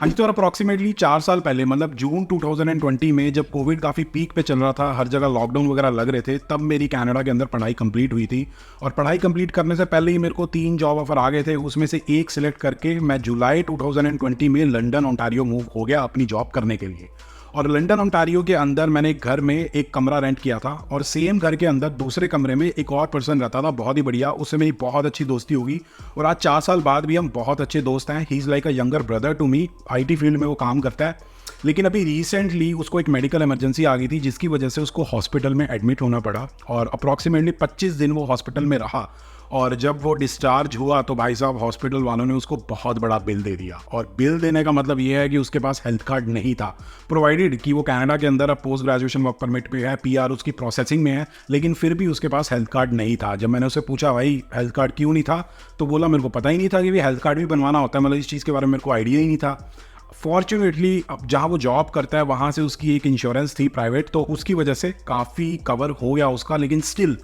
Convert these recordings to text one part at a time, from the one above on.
हाँ जी, तो अप्रॉक्सीमेटली 4 साल पहले मतलब जून 2020 में जब कोविड काफ़ी पीक पे चल रहा था, हर जगह लॉकडाउन वगैरह लग रहे थे, तब मेरी कनाडा के अंदर पढ़ाई कंप्लीट हुई थी। और पढ़ाई कंप्लीट करने से पहले ही मेरे को 3 जॉब ऑफर आ गए थे, उसमें से एक सिलेक्ट करके मैं जुलाई 2020 में लंदन ओंटारियो मूव हो गया अपनी जॉब करने के लिए। और लंदन ओंटारियो के अंदर मैंने एक घर में एक कमरा रेंट किया था और सेम घर के अंदर दूसरे कमरे में एक और पर्सन रहता था, बहुत ही बढ़िया, उससे मेरी बहुत अच्छी दोस्ती होगी और आज 4 साल बाद भी हम बहुत अच्छे दोस्त हैं। He is like a younger brother to me. IT field में वो काम करता है, लेकिन अभी रिसेंटली उसको एक मेडिकल इमरजेंसी आ गई थी जिसकी वजह से उसको हॉस्पिटल में एडमिट होना पड़ा और अप्रॉक्सीमेटली 25 दिन वो हॉस्पिटल में रहा। और जब वो डिस्चार्ज हुआ तो भाई साहब हॉस्पिटल वालों ने उसको बहुत बड़ा बिल दे दिया। और बिल देने का मतलब ये है कि उसके पास हेल्थ कार्ड नहीं था, प्रोवाइडेड कि वो कनाडा के अंदर अब पोस्ट ग्रेजुएशन वर्क परमिट पे है, पीआर उसकी प्रोसेसिंग में है, लेकिन फिर भी उसके पास हेल्थ कार्ड नहीं था। जब मैंने उससे पूछा भाई हेल्थ कार्ड क्यों नहीं था, तो बोला मेरे को पता ही नहीं था कि हेल्थ कार्ड भी बनवाना होता है, मतलब इस चीज़ के बारे में मेरे को आइडिया ही नहीं था। फॉर्चुनेटली अब जहाँ वो जॉब करता है वहाँ से उसकी एक इंश्योरेंस थी प्राइवेट, तो उसकी वजह से काफ़ी कवर हो गया उसका, लेकिन स्टिल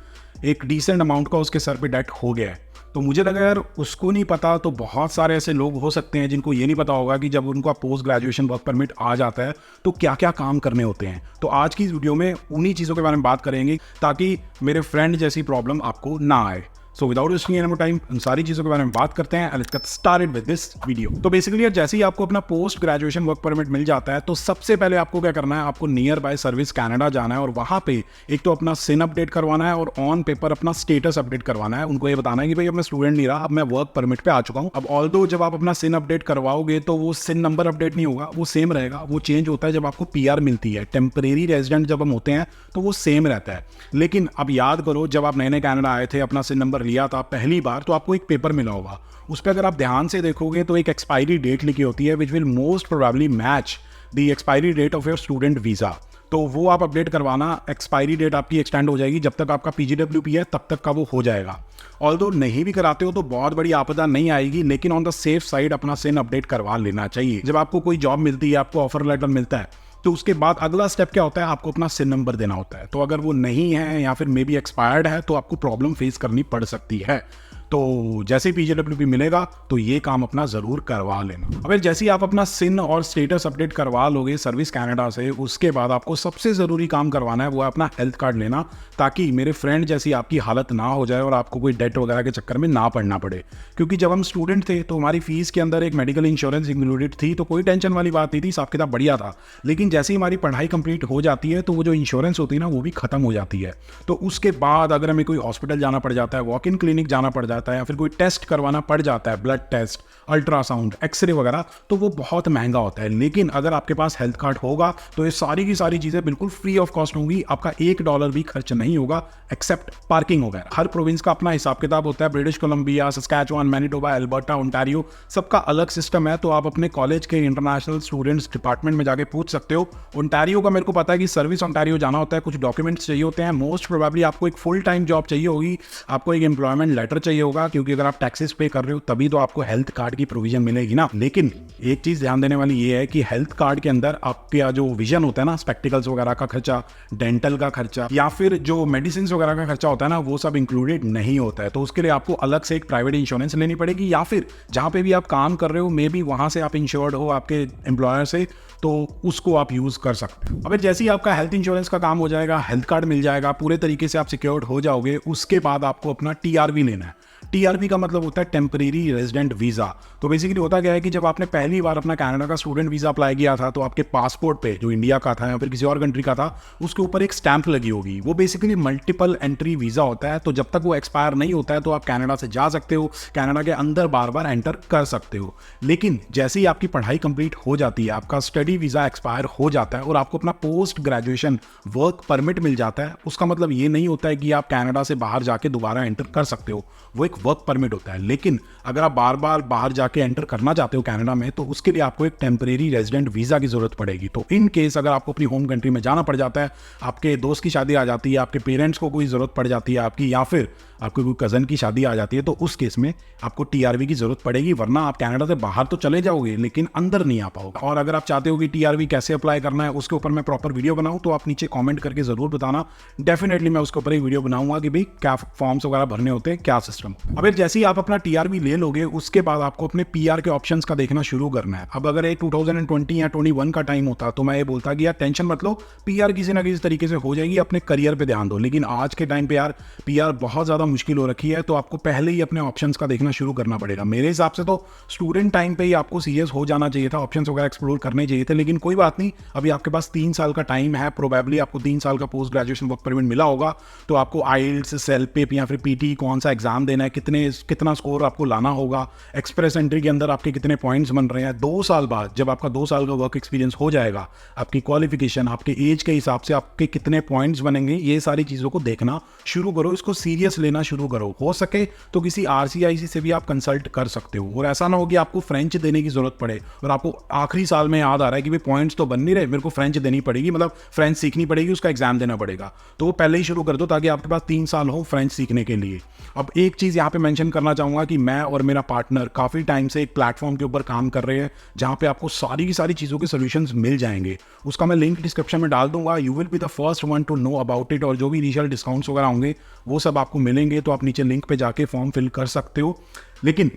एक डिसेंट अमाउंट का उसके सर पे डेट हो गया है। तो मुझे लगा यार उसको नहीं पता तो बहुत सारे ऐसे लोग हो सकते हैं जिनको ये नहीं पता होगा कि जब उनका पोस्ट ग्रेजुएशन वर्क परमिट आ जाता है तो क्या क्या काम करने होते हैं। तो आज की इस वीडियो में उन्हीं चीज़ों के बारे में बात करेंगे ताकि मेरे फ्रेंड जैसी प्रॉब्लम आपको ना आए। So without wasting any more time उन सारी चीज़ों के बारे में बात करते हैं। Let's get started with this video. तो बेसिकली यार जैसे ही आपको अपना पोस्ट ग्रेजुएशन वर्क परमिट मिल जाता है तो सबसे पहले आपको क्या करना है, आपको नियर बाय सर्विस कनाडा जाना है और वहाँ पे एक तो अपना सिन अपडेट करवाना है और ऑन पेपर अपना स्टेटस अपडेट करवाना है। उनको ये बताना है कि भाई अब मैं स्टूडेंट नहीं रहा, अब मैं वर्क परमिट पे आ चुका हूँ। अब ऑल्दो जब आप अपना सिन अपडेट करवाओगे तो वो सिन नंबर अपडेट नहीं होगा, वो सेम रहेगा। वो चेंज होता है जब आपको पीआर मिलती है। टेम्परेरी रेजिडेंट जब हम होते हैं तो वो सेम रहता है। लेकिन अब याद करो जब आप नए नए कनाडा आए थे, अपना सिन नंबर लिया था पहली बार, तो आपको एक पेपर मिला होगा। उस पर अगर आप ध्यान से देखोगे तो एक एक्सपायरी डेट लिखी होती है which will most probably match the expiry date of your student visa. तो वो आप अपडेट करवाना। एक्सपायरी डेट आपकी एक्सटेंड हो जाएगी, जब तक आपका पीजीडब्ल्यूपी है तब तक का वो हो जाएगा। ऑल्दो नहीं भी कराते हो तो बहुत बड़ी आपदा नहीं आएगी, लेकिन ऑन द सेफ साइड अपना सिन अपडेट करवा लेना चाहिए। जब आपको कोई जॉब मिलती है, आपको ऑफर लेटर मिलता है, तो उसके बाद अगला स्टेप क्या होता है, आपको अपना सिन नंबर देना होता है। तो अगर वो नहीं है या फिर मे बी एक्सपायर्ड है तो आपको प्रॉब्लम फेस करनी पड़ सकती है। तो जैसे ही पीजीडब्ल्यूपी मिलेगा तो ये काम अपना ज़रूर करवा लेना। अब जैसे ही आप अपना सिन और स्टेटस अपडेट करवा लोगे सर्विस कनाडा से, उसके बाद आपको सबसे ज़रूरी काम करवाना है वो है अपना हेल्थ कार्ड लेना, ताकि मेरे फ्रेंड जैसी आपकी हालत ना हो जाए और आपको कोई डेट वगैरह के चक्कर में ना पड़ना पड़े। क्योंकि जब हम स्टूडेंट थे तो हमारी फीस के अंदर एक मेडिकल इंश्योरेंस इंक्लूडेड थी, तो कोई टेंशन वाली बात नहीं थी, हिसाब किताब बढ़िया था। लेकिन जैसे ही हमारी पढ़ाई कंप्लीट हो जाती है तो वो जो इंश्योरेंस होती है ना वो भी खत्म हो जाती है। तो उसके बाद अगर हमें कोई हॉस्पिटल जाना पड़ जाता है, वॉक इन क्लिनिक जाना पड़ जाता है या फिर कोई टेस्ट करवाना पड़ जाता है, ब्लड टेस्ट, अल्ट्रासाउंड, एक्सरे वगैरह, तो वो बहुत महंगा होता है। लेकिन अगर आपके पास हेल्थ कार्ड होगा तो ये सारी की सारी चीज़ें बिल्कुल फ्री ऑफ कॉस्ट होंगी। आपका $1 भी खर्च नहीं होगा एक्सेप्ट पार्किंग वगैरह। हर प्रोविंस का अपना हिसाब किताब होता है। British Columbia, Saskatchewan, Manitoba, Alberta, Ontario, सबका अलग सिस्टम है। तो आप अपने कॉलेज के इंटरनेशनल स्टूडेंट्स डिपार्टमेंट में जाके पूछ सकते हो। ओंटारियो का मेरे को पता है कि सर्विस ओंटारियो जाना होता है, कुछ डॉक्यूमेंट्स चाहिए होते हैं। मोस्ट प्रोबेबली आपको एक फुल टाइम जॉब चाहिए होगी, आपको एक एम्प्लॉयमेंट लेटर चाहिए होगा, क्योंकि अगर आप टैक्सेस पे कर रहे हो तभी तो आपको हेल्थ कार्ड की प्रोविजन मिलेगी ना। लेकिन एक चीज ध्यान देने वाली ये है कि हेल्थ कार्ड के अंदर आपका जो विजन होता है ना, स्पेक्टिकल्स वगैरह का खर्चा, डेंटल का खर्चा या फिर जो मेडिसिन वगैरह का खर्चा होता है ना, वो सब इंक्लूडेड नहीं होता है। तो उसके लिए आपको अलग से एक प्राइवेट इंश्योरेंस लेनी पड़ेगी, या फिर जहां पे भी आप काम कर रहे हो मे बी वहां से आप इंश्योर्ड हो आपके एम्प्लॉयर से, तो उसको आप यूज कर सकते हो। अब जैसे ही आपका हेल्थ इंश्योरेंस का काम हो जाएगा, हेल्थ कार्ड मिल जाएगा, पूरे तरीके से आप सिक्योर्ड हो जाओगे, उसके बाद आपको अपना टीआरवी लेना है। टीआरवी का मतलब होता है टेम्परेरी रेजिडेंट वीज़ा। तो बेसिकली होता क्या है कि जब आपने पहली बार अपना कनाडा का स्टूडेंट वीज़ा अप्लाई किया था तो आपके पासपोर्ट पे, जो इंडिया का था या फिर किसी और कंट्री का था, उसके ऊपर एक स्टैंप लगी होगी। वो बेसिकली मल्टीपल एंट्री वीज़ा होता है। तो जब तक वो एक्सपायर नहीं होता है तो आप कनाडा से जा सकते हो, कनाडा के अंदर बार बार एंटर कर सकते हो। लेकिन जैसे ही आपकी पढ़ाई कंप्लीट हो जाती है, आपका स्टडी वीज़ा एक्सपायर हो जाता है और आपको अपना पोस्ट ग्रेजुएशन वर्क परमिट मिल जाता है, उसका मतलब ये नहीं होता है कि आप कनाडा से बाहर जाके दोबारा एंटर कर सकते हो। वो एक वर्क परमिट होता है। लेकिन अगर आप बार बार बाहर जाके एंटर करना चाहते हो कनाडा में, तो उसके लिए आपको एक टेम्परेरी रेजिडेंट वीज़ा की जरूरत पड़ेगी। तो इन केस अगर आपको अपनी होम कंट्री में जाना पड़ जाता है, आपके दोस्त की शादी आ जाती है, आपके पेरेंट्स को कोई ज़रूरत पड़ जाती है आपकी, या फिर आपके कोई कज़न की शादी आ जाती है, तो उस केस में आपको टीआरवी की ज़रूरत पड़ेगी। वरना आप कनाडा से बाहर तो चले जाओगे लेकिन अंदर नहीं आ पाओगे। और अगर आप चाहते हो कि टीआरवी कैसे अप्लाई करना है उसके ऊपर मैं प्रॉपर वीडियो बनाऊँ, तो आप नीचे कॉमेंट करके ज़रूर बताना। डेफिनेटली मैं उसके ऊपर एक वीडियो बनाऊंगा कि भाई क्या फॉर्म्स वगैरह भरने होते हैं, क्या सिस्टम। अब फिर जैसे ही आप अपना टीआर भी ले लोगे, उसके बाद आपको अपने पीआर के ऑप्शंस का देखना शुरू करना है। अब अगर ये 2020 या 21 का टाइम होता तो मैं ये बोलता कि यार टेंशन मत लो, पीआर किसी ना किसी तरीके से हो जाएगी, अपने करियर पे ध्यान दो। लेकिन आज के टाइम पे यार पीआर बहुत ज़्यादा मुश्किल हो रखी है, तो आपको पहले ही अपने ऑप्शंस का देखना शुरू करना पड़ेगा। मेरे हिसाब से तो स्टूडेंट टाइम पे ही आपको सीरियस हो जाना चाहिए था, ऑप्शंस वगैरह एक्सप्लोर करने चाहिए थे। लेकिन कोई बात नहीं, अभी आपके पास 3 साल का टाइम है, प्रोबेबली आपको 3 साल का पोस्ट ग्रेजुएशन वर्क परमिट मिला होगा, तो आपको आइल्स, सेलपेप या फिर पीटी कौन सा एग्जाम देना है, कितना स्कोर आपको लाना होगा, एक्सप्रेस एंट्री के अंदर आपके कितने पॉइंट्स बन रहे हैं। 2 साल बाद जब आपका 2 साल का वर्क एक्सपीरियंस हो जाएगा, आपकी क्वालिफिकेशन, आपके एज के हिसाब से आपके कितने पॉइंट्स बनेंगे, ये सारी चीज़ों को देखना शुरू करो, इसको सीरियस लेना शुरू करो। हो सके तो किसी आरसीआईसी से भी आप कंसल्ट कर सकते हो। और ऐसा ना हो कि आपको फ्रेंच देने की जरूरत पड़े और आपको आखिरी साल में याद आ रहा है कि भाई पॉइंट्स तो बन नहीं रहे, मेरे को फ्रेंच देनी पड़ेगी, मतलब फ्रेंच सीखनी पड़ेगी, उसका एग्जाम देना पड़ेगा। तो वो पहले ही शुरू कर दो ताकि आपके पास 3 साल हो फ्रेंच सीखने के लिए। अब एक चीज़ यहाँ पे मेंशन करना चाहूँगा कि मैं और मेरा पार्टनर काफ़ी टाइम से एक प्लेटफॉर्म के ऊपर काम कर रहे हैं जहाँ पे आपको सारी की सारी चीज़ों के सॉल्यूशंस मिल जाएंगे। उसका मैं लिंक डिस्क्रिप्शन में डाल दूंगा। You will be the first one to know about it. और जो भी इनिशियल डिस्काउंट्स वगैरह होंगे वो सब आपको मिलेंगे, तो आप नीचे लिंक पे जाके फॉर्म फिल कर सकते हो। लेकिन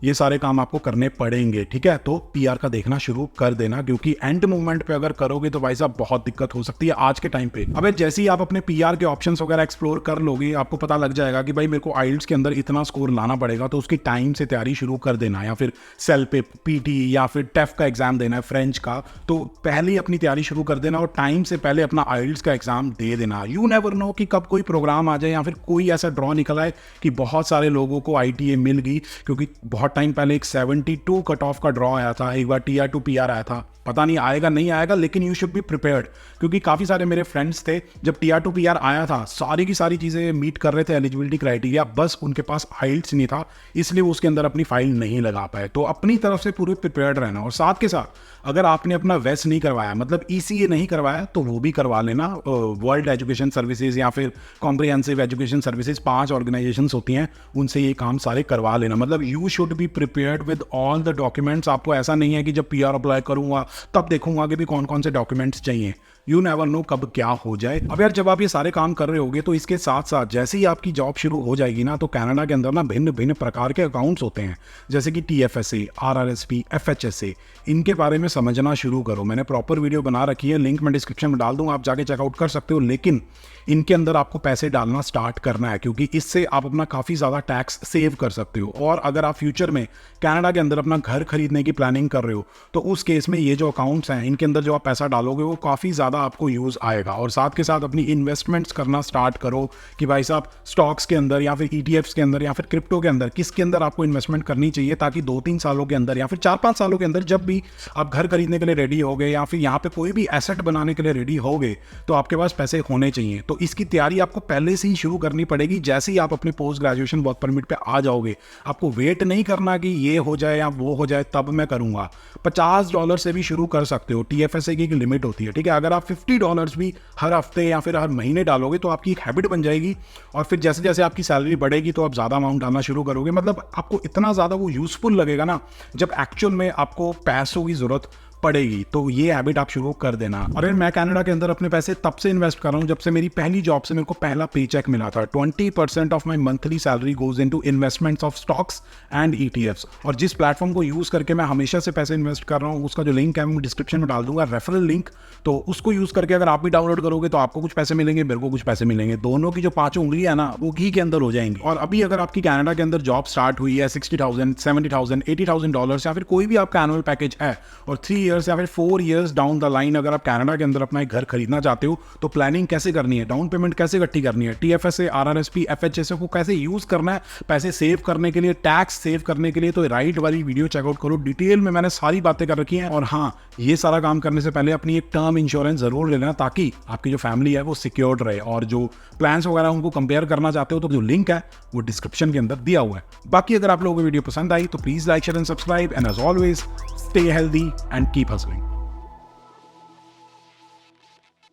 ये सारे काम आपको करने पड़ेंगे, ठीक है। तो पीआर का देखना शुरू कर देना, क्योंकि एंड मोमेंट पे अगर करोगे तो भाई साहब बहुत दिक्कत हो सकती है आज के टाइम पे। अब जैसे ही आप अपने पीआर के ऑप्शंस वगैरह एक्सप्लोर कर लोगे, आपको पता लग जाएगा कि भाई मेरे को आइल्स के अंदर इतना स्कोर लाना पड़ेगा, तो उसकी टाइम से तैयारी शुरू कर देना, या फिर सेल पे पीटी या फिर टेफ का एग्जाम देना है फ्रेंच का, तो पहले ही अपनी तैयारी शुरू कर देना और टाइम से पहले अपना आइल्स का एग्जाम दे देना। यू नेवर नो कि कब कोई प्रोग्राम आ जाए या फिर कोई ऐसा ड्रॉ निकल आए कि बहुत सारे लोगों को आईटीए मिल गई, क्योंकि बहुत टाइम पहले एक 72 कट ऑफ का ड्रॉ आया था, एक बार टीआर टू पीआर आया था, पता नहीं आएगा नहीं आएगा, लेकिन यू शुड बी प्रिपेयर्ड। क्योंकि काफ़ी सारे मेरे फ्रेंड्स थे, जब टीआर टू पीआर आया था सारी की सारी चीज़ें मीट कर रहे थे एलिजिबिलिटी क्राइटेरिया, बस उनके पास आइल्स नहीं था, इसलिए वो उसके अंदर अपनी फाइल नहीं लगा पाए। तो अपनी तरफ से पूरे प्रिपेयर्ड रहना। और साथ के साथ अगर आपने अपना वेस नहीं करवाया, मतलब ईसीए नहीं करवाया, तो वो भी करवा लेना। वर्ल्ड एजुकेशन सर्विसेज या फिर कॉम्प्रिहेंसिव एजुकेशन सर्विसेज 5 ऑर्गेनाइजेशंस होती हैं, उनसे ये काम सारे करवा लेना। मतलब you should be prepared with all the documents. आपको ऐसा नहीं है कि जब पीआर अप्लाई करूंगा तब देखूंगा कि भी कौन कौन से डॉक्यूमेंट्स चाहिए। यू नेवर नो कब क्या हो जाए। अब यार जब आप ये सारे काम कर रहे होगे, तो इसके साथ साथ जैसे ही आपकी जॉब शुरू हो जाएगी ना, तो कनाडा के अंदर ना भिन्न भिन्न प्रकार के अकाउंट्स होते हैं, जैसे कि TFSA, RRSP, FHSA, इनके बारे में समझना शुरू करो। मैंने प्रॉपर वीडियो बना रखी है, लिंक मैं डिस्क्रिप्शन में डाल दूंगा, आप जाके चेकआउट कर सकते हो। लेकिन इनके अंदर आपको पैसे डालना स्टार्ट करना है, क्योंकि इससे आप अपना काफ़ी ज़्यादा टैक्स सेव कर सकते हो। और अगर आप फ्यूचर में कनाडा के अंदर अपना घर खरीदने की प्लानिंग कर रहे हो, तो उस केस में ये जो अकाउंट्स हैं, इनके अंदर जो आप पैसा डालोगे वो काफ़ी ज़्यादा आपको यूज़ आएगा। और साथ के साथ अपनी इन्वेस्टमेंट्स करना स्टार्ट करो कि भाई साहब स्टॉक्स के अंदर या फिर ETFs के अंदर या फिर क्रिप्टो के अंदर, किसके अंदर आपको इन्वेस्टमेंट करनी चाहिए, ताकि 2-3 सालों के अंदर या फिर 4-5 सालों के अंदर जब भी आप घर खरीदने के लिए रेडी हो गए या फिर यहाँ पे कोई भी एसेट बनाने के लिए रेडी हो गए, तो आपके पास पैसे होने चाहिए। तो इसकी तैयारी आपको पहले से ही शुरू करनी पड़ेगी। जैसे ही आप अपने पोस्ट ग्रेजुएशन वर्क परमिट पे आ जाओगे, आपको वेट नहीं करना कि ये हो जाए या वो हो जाए तब मैं करूंगा। $50 से भी शुरू कर सकते हो। TFSA की एक लिमिट होती है, ठीक है। अगर आप $50 भी हर हफ्ते या फिर हर महीने डालोगे तो आपकी एक हैबिट बन जाएगी, और फिर जैसे जैसे आपकी सैलरी बढ़ेगी तो आप ज़्यादा अमाउंट डालना शुरू करोगे। मतलब आपको इतना ज़्यादा वो यूजफुल लगेगा ना, जब एक्चुअल में आपको पैसों की ज़रूरत पड़ेगी, तो ये हैबिट आप शुरू कर देना। और मैं कनाडा के अंदर अपने पैसे तब से इन्वेस्ट कर रहा हूँ जब से मेरी पहली जॉब से मेरे को पहला पे चेक मिला था। 20% of my monthly salary goes into investments of stocks and ETFs। और जिस प्लेटफॉर्म को यूज करके मैं हमेशा से पैसे इन्वेस्ट कर रहा हूँ, उसका जो लिंक है मैं डिस्क्रिप्शन में डाल दूंगा, रेफरल लिंक। तो उसको यूज करके अगर आप भी डाउनलोड करोगे तो आपको कुछ पैसे मिलेंगे, मेरे को कुछ पैसे मिलेंगे, दोनों की जो 5 उंगलियां है ना वो घी के अंदर हो जाएंगी। और अभी अगर आपकी कनाडा के अंदर जॉब स्टार्ट हुई है, $60,000, $70,000, $80,000 या फिर कोई भी आपका एनुअल पैकेज है, और 3 ईयर्स या फिर 4 ईयर्स डाउन द लाइन अगर आप कनाडा के अंदर अपना एक घर खरीदना चाहते हो, तो प्लानिंग कैसे करनी है, डाउन पेमेंट कैसे इकट्ठी करनी है, TFSA, RRSP, FHSA को कैसे यूज करना है पैसे सेव करने के लिए, टैक्स सेव करने के लिए, तो राइट वाली वीडियो चेकआउट करो। डिटेल में मैंने सारी बातें कर रखी हैं। और हाँ, ये सारा काम करने से पहले अपनी एक टर्म इंश्योरेंस जरूर ले लेना, ताकि आपकी जो फैमिली है वो सिक्योर्ड रहे। और जो प्लान्स वगैरह उनको कंपेयर करना चाहते हो, तो जो लिंक है वो डिस्क्रिप्शन के अंदर दिया हुआ है। बाकी अगर आप लोगों को वीडियो पसंद आई तो please like, share and subscribe, and as always stay healthy and keep hustling.